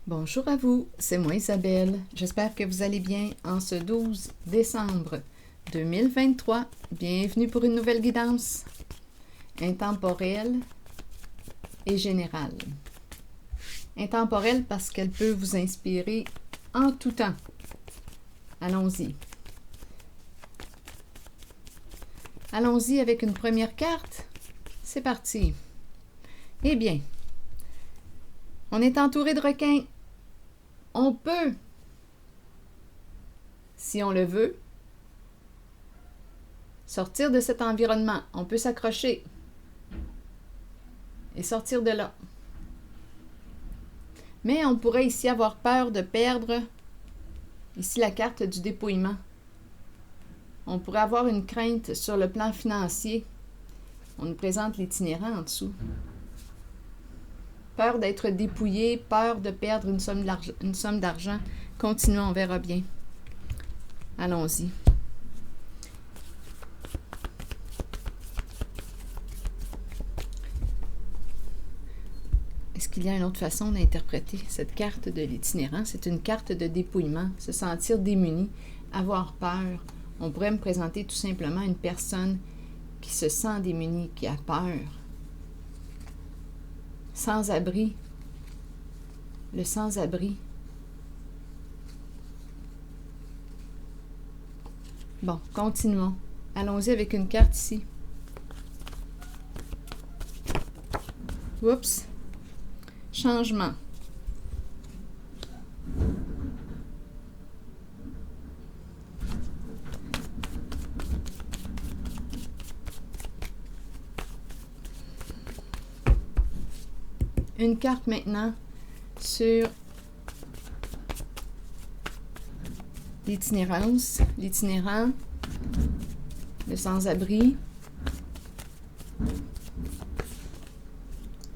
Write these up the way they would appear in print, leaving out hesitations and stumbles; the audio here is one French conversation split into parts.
Bonjour à vous, c'est moi Isabelle. J'espère que vous allez bien en ce 12 décembre 2023. Bienvenue pour une nouvelle guidance intemporelle et générale. Intemporelle parce qu'elle peut vous inspirer en tout temps. Allons-y. Allons-y avec une première carte. C'est parti. Eh bien, on est entouré de requins. On peut, si on le veut, sortir de cet environnement. On peut s'accrocher et sortir de là. Mais on pourrait ici avoir peur de perdre, ici la carte du dépouillement. On pourrait avoir une crainte sur le plan financier. On nous présente l'itinérant en dessous. Peur d'être dépouillé, peur de perdre une somme d'argent. Continuons, on verra bien. Allons-y. Est-ce qu'il y a une autre façon d'interpréter cette carte de l'itinérant? C'est une carte de dépouillement, se sentir démuni, avoir peur. On pourrait me présenter tout simplement une personne qui se sent démunie, qui a peur. Sans-abri. Le sans-abri. Bon, continuons. Allons-y avec une carte ici. Oups. Changement. Une carte maintenant sur l'itinérance, l'itinérant, le sans-abri,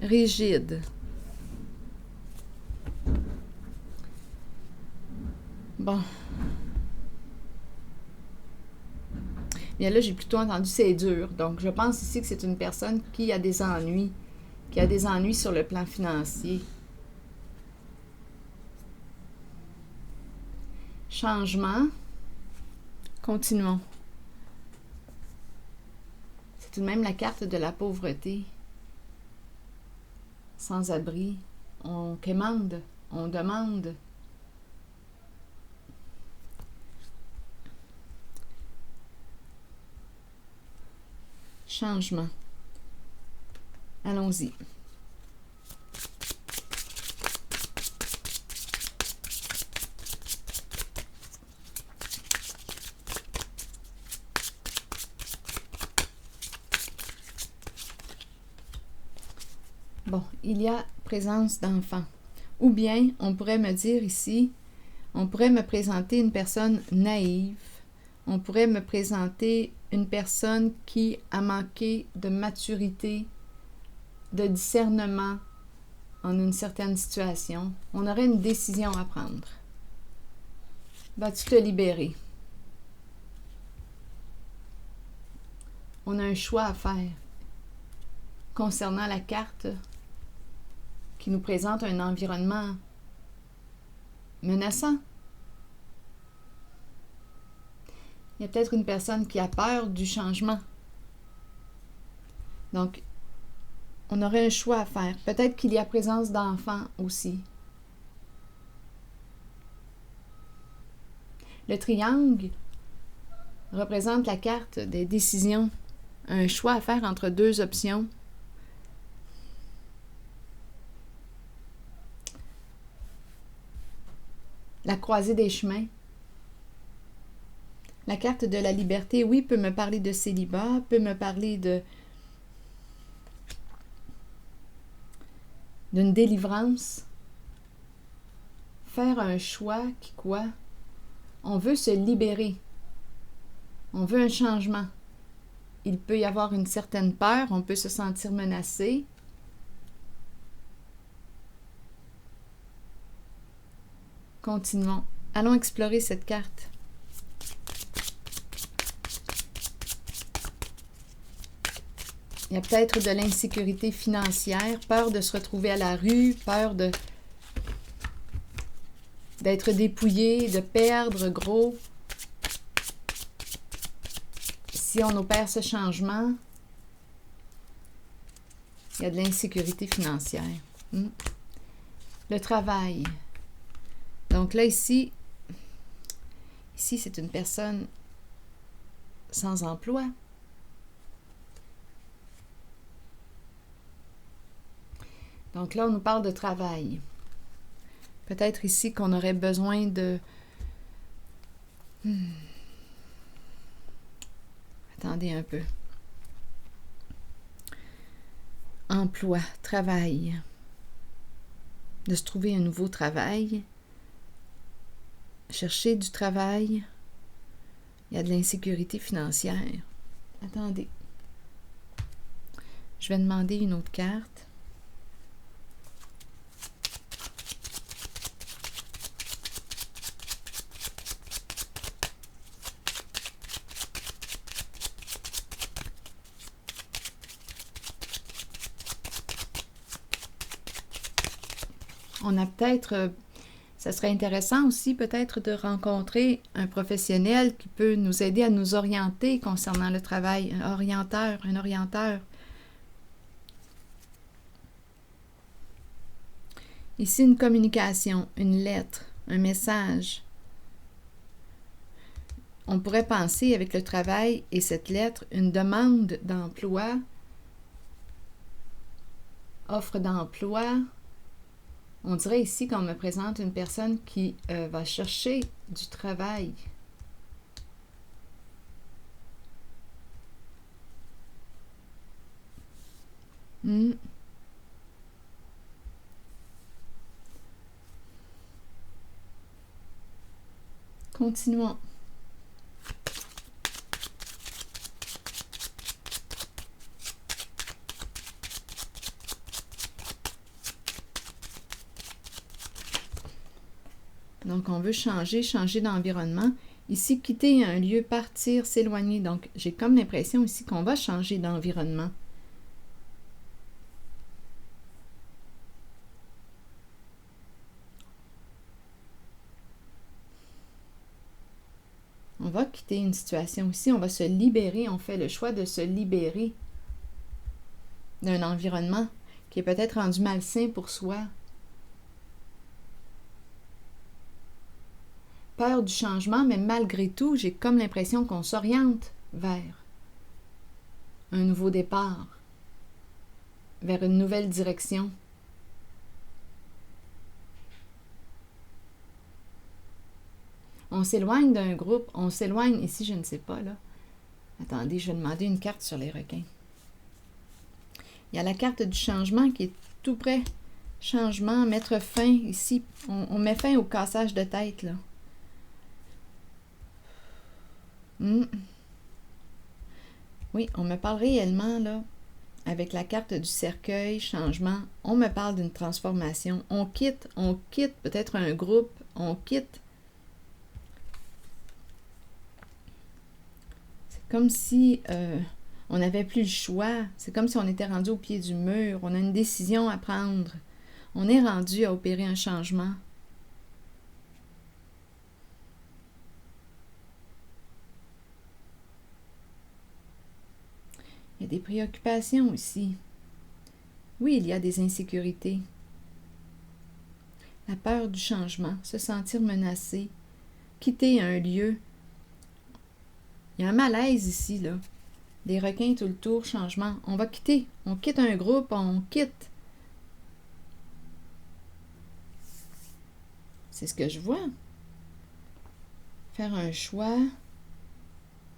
rigide. Bon. Bien là, j'ai plutôt entendu c'est dur. Donc, je pense ici que c'est une personne qui a des ennuis. Qui a des ennuis sur le plan financier. Changement. Continuons. C'est tout de même la carte de la pauvreté. Sans-abri. On quémande. On demande. Changement. Allons-y. Bon, il y a présence d'enfants. Ou bien, on pourrait me dire ici, on pourrait me présenter une personne naïve. On pourrait me présenter une personne qui a manqué de maturité, de discernement en une certaine situation. On aurait une décision à prendre. Vas-tu te libérer? On a un choix à faire concernant la carte qui nous présente un environnement menaçant. Il y a peut-être une personne qui a peur du changement. Donc, on aurait un choix à faire. Peut-être qu'il y a présence d'enfants aussi. Le triangle représente la carte des décisions. Un choix à faire entre deux options. La croisée des chemins. La carte de la liberté, oui, peut me parler de célibat, peut me parler d'une délivrance. Faire un choix qui, quoi? On veut se libérer. On veut un changement. Il peut y avoir une certaine peur, on peut se sentir menacé. Continuons. Allons explorer cette carte. Il y a peut-être de l'insécurité financière, peur de se retrouver à la rue, peur de d'être dépouillé, de perdre gros. Si on opère ce changement, il y a de l'insécurité financière. Le travail. Donc là, ici, c'est une personne sans emploi. Donc là, on nous parle de travail. Peut-être ici qu'on aurait besoin de... Attendez un peu. Emploi, travail. De se trouver un nouveau travail. Chercher du travail. Il y a de l'insécurité financière. Attendez. Je vais demander une autre carte. On a peut-être, ça serait intéressant aussi peut-être de rencontrer un professionnel qui peut nous aider à nous orienter concernant le travail, un orienteur. Ici, une communication, une lettre, un message. On pourrait penser avec le travail et cette lettre, une demande d'emploi, offre d'emploi. On dirait ici qu'on me présente une personne qui va chercher du travail. Continuons. Donc, on veut changer d'environnement. Ici, quitter un lieu, partir, s'éloigner. Donc, j'ai comme l'impression ici qu'on va changer d'environnement. On va quitter une situation ici, on va se libérer, on fait le choix de se libérer d'un environnement qui est peut-être rendu malsain pour soi. Peur du changement, mais malgré tout, j'ai comme l'impression qu'on s'oriente vers un nouveau départ, vers une nouvelle direction. On s'éloigne d'un groupe, on s'éloigne, ici je ne sais pas là. Attendez, je vais demander une carte sur les requins. Il y a la carte du changement qui est tout près. Changement, mettre fin, ici, on met fin au cassage de tête là. Oui, on me parle réellement, là, avec la carte du cercueil, changement, on me parle d'une transformation. On quitte peut-être un groupe, on quitte. C'est comme si on n'avait plus le choix. C'est comme si on était rendu au pied du mur. On a une décision à prendre. On est rendu à opérer un changement. Il y a des préoccupations aussi. Oui, il y a des insécurités. La peur du changement, se sentir menacé, quitter un lieu. Il y a un malaise ici, là. Des requins tout le tour, changement. On va quitter. On quitte un groupe, on quitte. C'est ce que je vois. Faire un choix.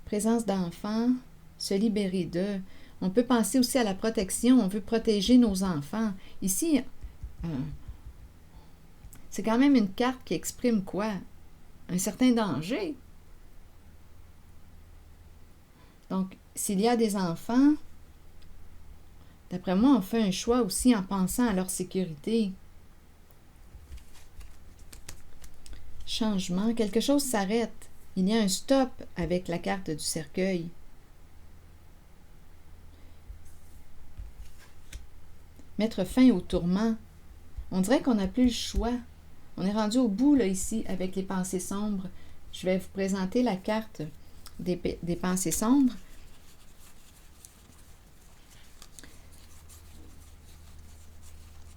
Présence d'enfants. Se libérer d'eux. On peut penser aussi à la protection. On veut protéger nos enfants. Ici, c'est quand même une carte qui exprime quoi? Un certain danger. Donc, s'il y a des enfants, d'après moi, on fait un choix aussi en pensant à leur sécurité. Changement, quelque chose s'arrête. Il y a un stop avec la carte du cercueil. Mettre fin au tourment. On dirait qu'on n'a plus le choix. On est rendu au bout, là, ici, avec les pensées sombres. Je vais vous présenter la carte des pensées sombres.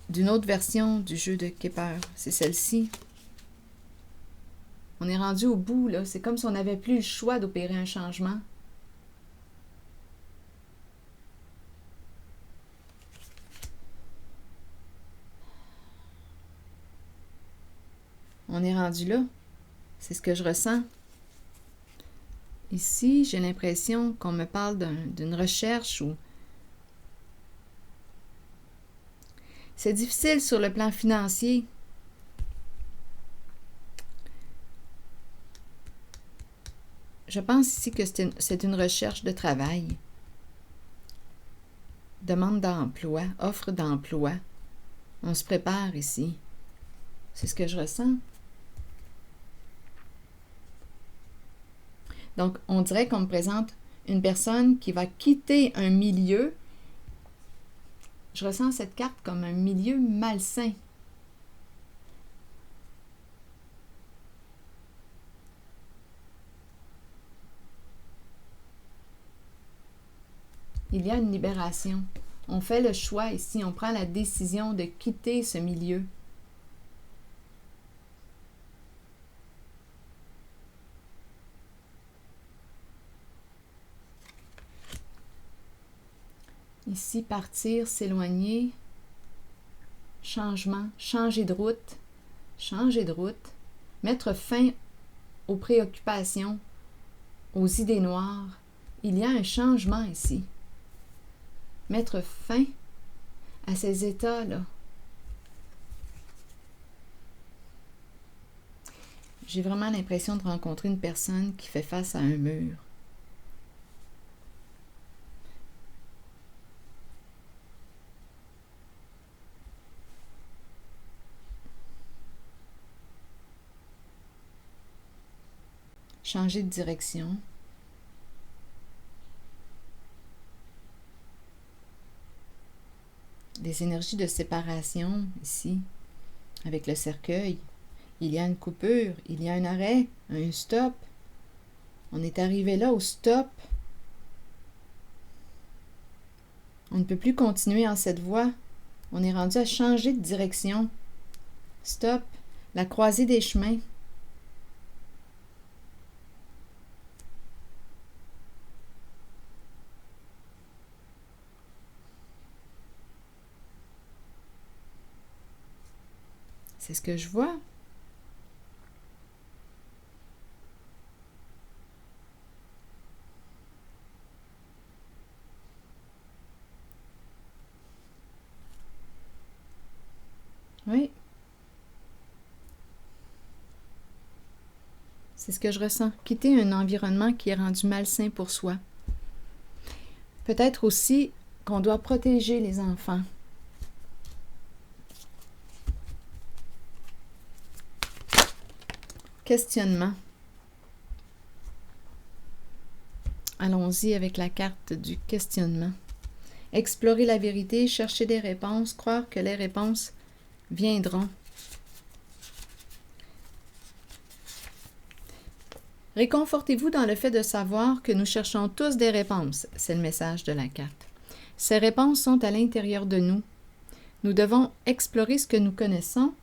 D'une autre version du jeu de Kepler. C'est celle-ci. On est rendu au bout, là. C'est comme si on n'avait plus le choix d'opérer un changement. On est rendu là. C'est ce que je ressens. Ici, j'ai l'impression qu'on me parle d'une recherche ou... C'est difficile sur le plan financier. Je pense ici que c'est une recherche de travail. Demande d'emploi, offre d'emploi. On se prépare ici. C'est ce que je ressens. Donc, on dirait qu'on me présente une personne qui va quitter un milieu. Je ressens cette carte comme un milieu malsain. Il y a une libération. On fait le choix ici, on prend la décision de quitter ce milieu. Ici, partir, s'éloigner, changement, changer de route, mettre fin aux préoccupations, aux idées noires. Il y a un changement ici. Mettre fin à ces états-là. J'ai vraiment l'impression de rencontrer une personne qui fait face à un mur. Changer de direction. Des énergies de séparation ici, avec le cercueil. Il y a une coupure, il y a un arrêt, un stop. On est arrivé là au stop. On ne peut plus continuer en cette voie. On est rendu à changer de direction. Stop. La croisée des chemins. C'est ce que je vois. Oui. C'est ce que je ressens. Quitter un environnement qui est rendu malsain pour soi. Peut-être aussi qu'on doit protéger les enfants. Questionnement. Allons-y avec la carte du questionnement. Explorer la vérité, chercher des réponses, croire que les réponses viendront. Réconfortez-vous dans le fait de savoir que nous cherchons tous des réponses. C'est le message de la carte. Ces réponses sont à l'intérieur de nous. Nous devons explorer ce que nous connaissons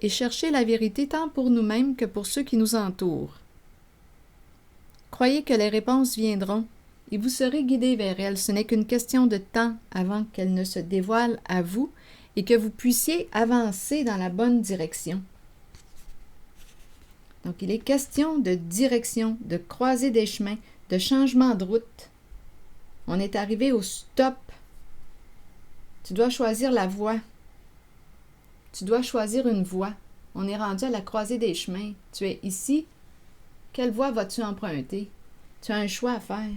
et chercher la vérité tant pour nous-mêmes que pour ceux qui nous entourent. Croyez que les réponses viendront et vous serez guidés vers elles. Ce n'est qu'une question de temps avant qu'elles ne se dévoilent à vous et que vous puissiez avancer dans la bonne direction. Donc, il est question de direction, de croiser des chemins, de changement de route. On est arrivé au stop. Tu dois choisir la voie. Tu dois choisir une voie. On est rendu à la croisée des chemins. Tu es ici. Quelle voie vas-tu emprunter? Tu as un choix à faire.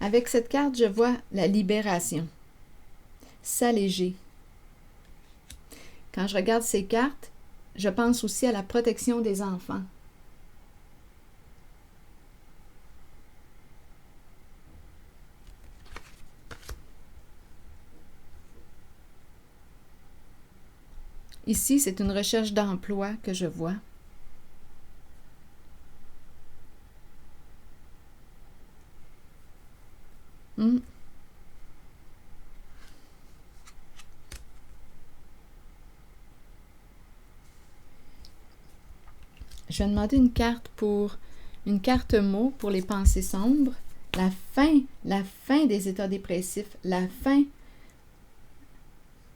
Avec cette carte, je vois la libération. S'alléger. Quand je regarde ces cartes, je pense aussi à la protection des enfants. Ici, c'est une recherche d'emploi que je vois. Je vais demander une carte mot pour les pensées sombres. La fin des états dépressifs, la fin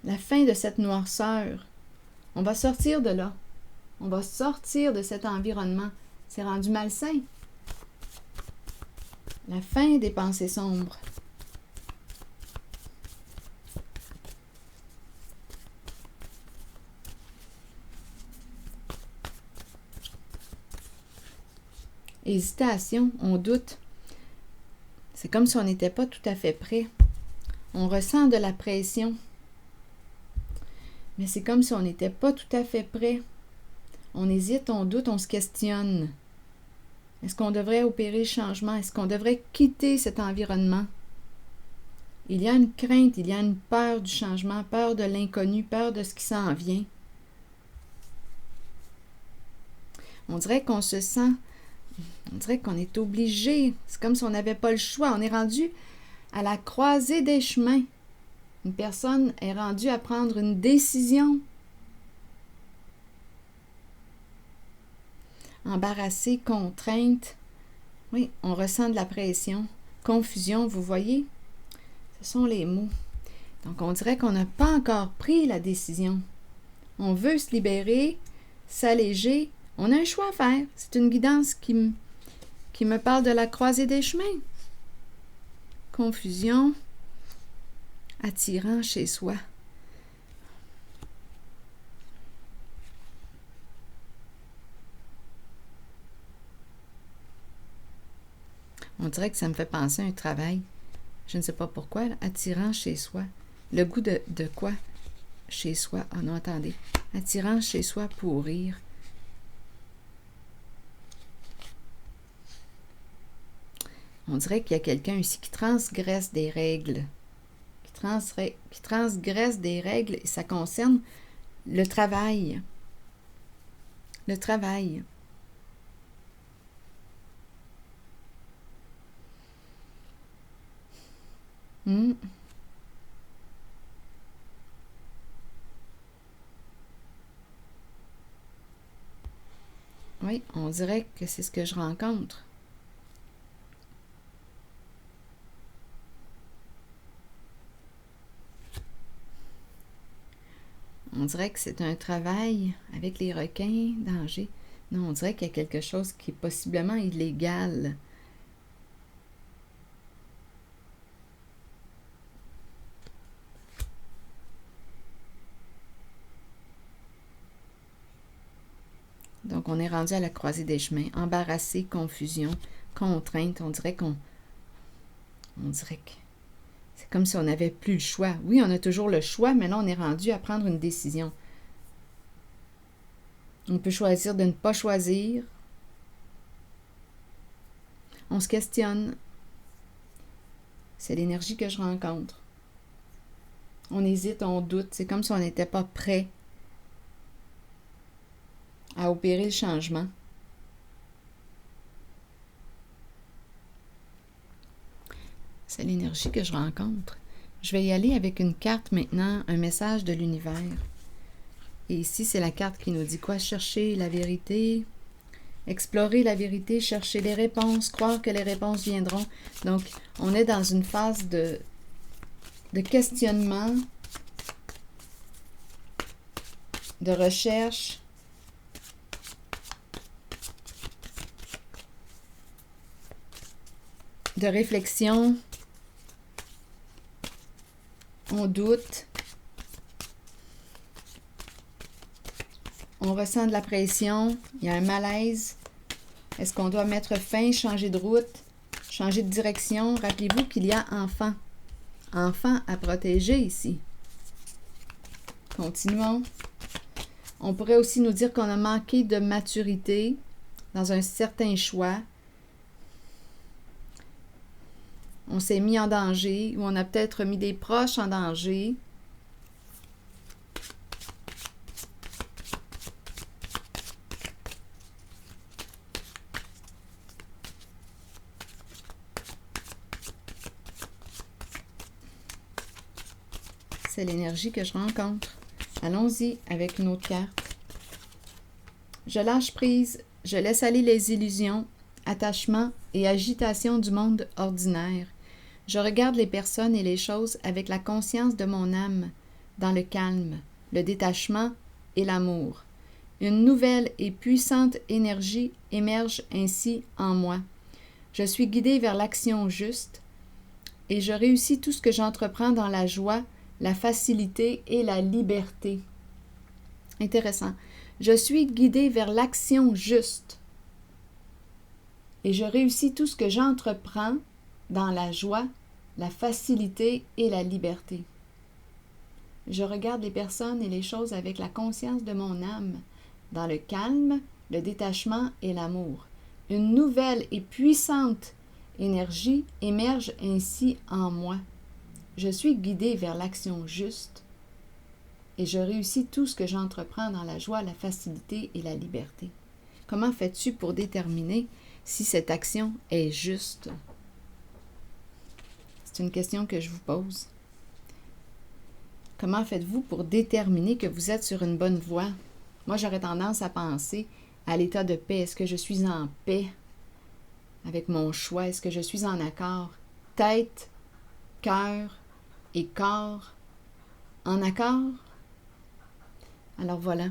de cette noirceur. On va sortir de là. On va sortir de cet environnement. C'est rendu malsain. La fin des pensées sombres. Hésitation, on doute. C'est comme si on n'était pas tout à fait prêt. On ressent de la pression. Mais c'est comme si on n'était pas tout à fait prêt. On hésite, on doute, on se questionne. Est-ce qu'on devrait opérer le changement? Est-ce qu'on devrait quitter cet environnement? Il y a une crainte, il y a une peur du changement, peur de l'inconnu, peur de ce qui s'en vient. On dirait qu'on se sent... On dirait qu'on est obligé. C'est comme si on n'avait pas le choix. On est rendu à la croisée des chemins. Une personne est rendue à prendre une décision. Embarrassée, contrainte. Oui, on ressent de la pression. Confusion, vous voyez? Ce sont les mots. Donc, on dirait qu'on n'a pas encore pris la décision. On veut se libérer, s'alléger. On a un choix à faire. C'est une guidance qui me parle de la croisée des chemins. Confusion, attirant chez soi. On dirait que ça me fait penser à un travail. Je ne sais pas pourquoi, là, attirant chez soi. Le goût de quoi? Chez soi. Ah non, attendez. Attirant chez soi pour rire. On dirait qu'il y a quelqu'un ici qui transgresse des règles. Qui transgresse des règles, et ça concerne le travail. Le travail. Oui, on dirait que c'est ce que je rencontre. On dirait que c'est un travail avec les requins, danger. Non, on dirait qu'il y a quelque chose qui est possiblement illégal. Donc, on est rendu à la croisée des chemins. Embarrassé, confusion, contrainte. On dirait que c'est comme si on n'avait plus le choix. Oui, on a toujours le choix, mais là, on est rendu à prendre une décision. On peut choisir de ne pas choisir. On se questionne. C'est l'énergie que je rencontre. On hésite, on doute. C'est comme si on n'était pas prêt à opérer le changement. C'est l'énergie que je rencontre. Je vais y aller avec une carte maintenant, un message de l'univers. Et ici, c'est la carte qui nous dit quoi? Chercher la vérité, explorer la vérité, chercher les réponses, croire que les réponses viendront. Donc, on est dans une phase de questionnement, de recherche, de réflexion. On doute. On ressent de la pression. Il y a un malaise. Est-ce qu'on doit mettre fin, changer de route, changer de direction? Rappelez-vous qu'il y a enfant. Enfant à protéger ici. Continuons. On pourrait aussi nous dire qu'on a manqué de maturité dans un certain choix. On s'est mis en danger ou on a peut-être mis des proches en danger. c'est l'énergie que je rencontre. Allons-y avec une autre carte. Je lâche prise, je laisse aller les illusions, attachements et agitations du monde ordinaire. Je regarde les personnes et les choses avec la conscience de mon âme, dans le calme, le détachement et l'amour. Une nouvelle et puissante énergie émerge ainsi en moi. Je suis guidée vers l'action juste et je réussis tout ce que j'entreprends dans la joie, la facilité et la liberté. Intéressant. Je suis guidée vers l'action juste et je réussis tout ce que j'entreprends dans la joie, la facilité et la liberté. Je regarde les personnes et les choses avec la conscience de mon âme, dans le calme, le détachement et l'amour. Une nouvelle et puissante énergie émerge ainsi en moi. Je suis guidée vers l'action juste et je réussis tout ce que j'entreprends dans la joie, la facilité et la liberté. Comment fais-tu pour déterminer si cette action est juste? C'est une question que je vous pose. Comment faites-vous pour déterminer que vous êtes sur une bonne voie? Moi, j'aurais tendance à penser à l'état de paix. Est-ce que je suis en paix avec mon choix? Est-ce que je suis en accord? Tête, cœur et corps en accord? Alors voilà,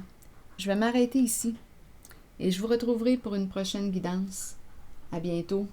je vais m'arrêter ici et je vous retrouverai pour une prochaine guidance. À bientôt.